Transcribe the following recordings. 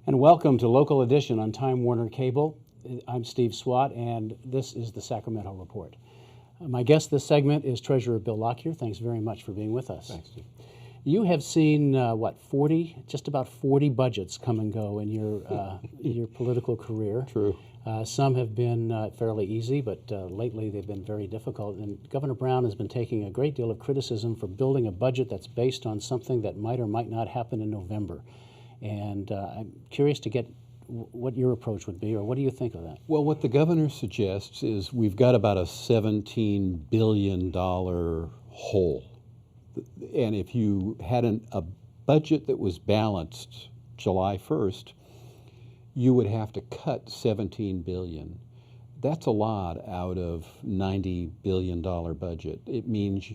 And welcome to Local Edition on Time Warner Cable. I'm Steve Swat, and this is the Sacramento Report. My guest this segment is Treasurer Bill Lockyer. Thanks very much for being with us. Thanks, Steve. You have seen, just about 40 budgets come and go in your political career. True. Some have been fairly easy, but lately they've been very difficult. And Governor Brown has been taking a great deal of criticism for building a budget that's based on something that might or might not happen in November. And I'm curious to get what your approach would be, or what do you think of that? Well, what the governor suggests is we've got about a $17 billion hole. And if you had a budget that was balanced July 1st, you would have to cut $17 billion. That's a lot out of $90 billion budget. It means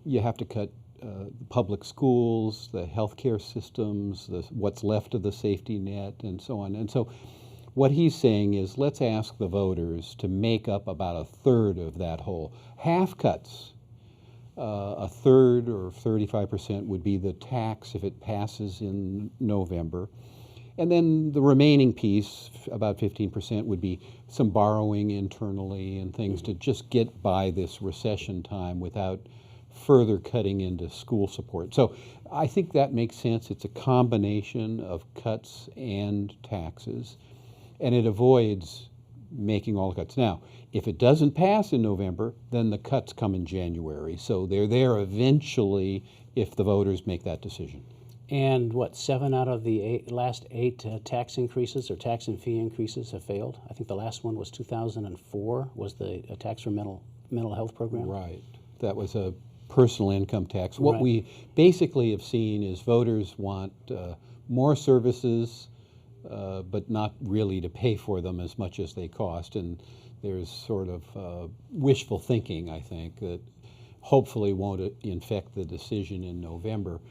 you have to cut public schools, the healthcare systems, what's left of the safety net, and so on. And so what he's saying is, let's ask the voters to make up about a third of that whole. Half cuts, a third or 35% would be the tax if it passes in November. And then the remaining piece, about 15%, would be some borrowing internally and things to just get by this recession time without further cutting into school support. So I think that makes sense. It's a combination of cuts and taxes, and it avoids making all the cuts. Now, if it doesn't pass in November, then the cuts come in January. So they're there eventually if the voters make that decision. And 7 out of the last 8 tax increases or tax and fee increases have failed? I think the last one was 2004, was the tax for mental health program? Right. That was a personal income tax. What Right. we basically have seen is voters want more services, but not really to pay for them as much as they cost. And there's sort of wishful thinking, I think, that hopefully won't infect the decision in November.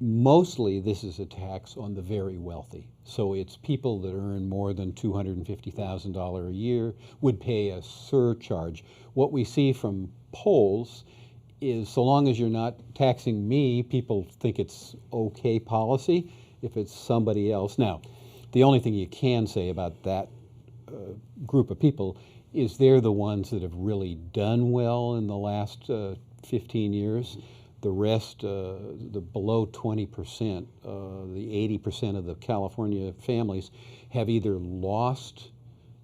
Mostly this is a tax on the very wealthy. So it's people that earn more than $250,000 a year would pay a surcharge. What we see from polls is, so long as you're not taxing me, people think it's okay policy. If it's somebody else. Now, the only thing you can say about that group of people is they're the ones that have really done well in the last 15 years. The rest, the below 20%, the 80% of the California families have either lost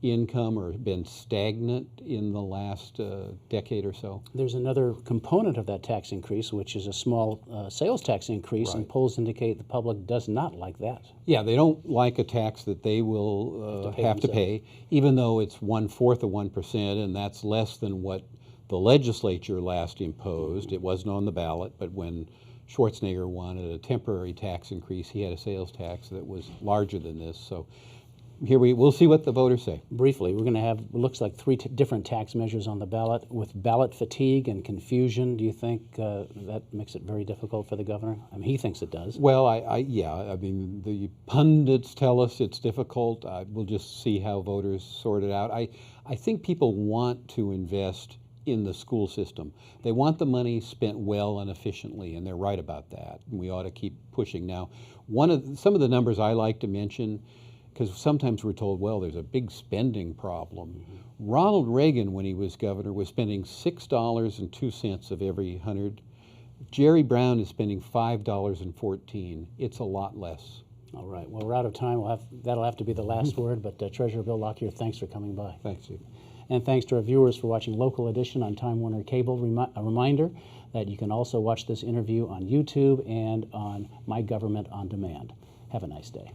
income or been stagnant in the last decade or so. There's another component of that tax increase, which is a small sales tax increase, Right. and polls indicate the public does not like that. Yeah, they don't like a tax that they will have to pay, even though it's 1/4 of 1%, and that's less than what the legislature last imposed. It wasn't on the ballot, but when Schwarzenegger wanted a temporary tax increase, he had a sales tax that was larger than this. So here we'll see what the voters say. Briefly, we're going to have, it looks like 3 different tax measures on the ballot. With ballot fatigue and confusion, do you think that makes it very difficult for the governor? I mean, he thinks it does. Well, I mean, the pundits tell us it's difficult. We'll just see how voters sort it out. I think people want to invest in the school system. They want the money spent well and efficiently, and they're right about that. And we ought to keep pushing. Now, some of the numbers I like to mention, because sometimes we're told, well, there's a big spending problem. Mm-hmm. Ronald Reagan, when he was governor, was spending $6.02 of every 100. Jerry Brown is spending $5.14. It's a lot less. All right. Well, we're out of time. That'll have to be the last word. But Treasurer Bill Lockyer, thanks for coming by. Thanks, Steve. And thanks to our viewers for watching Local Edition on Time Warner Cable. A reminder that you can also watch this interview on YouTube and on My Government on Demand. Have a nice day.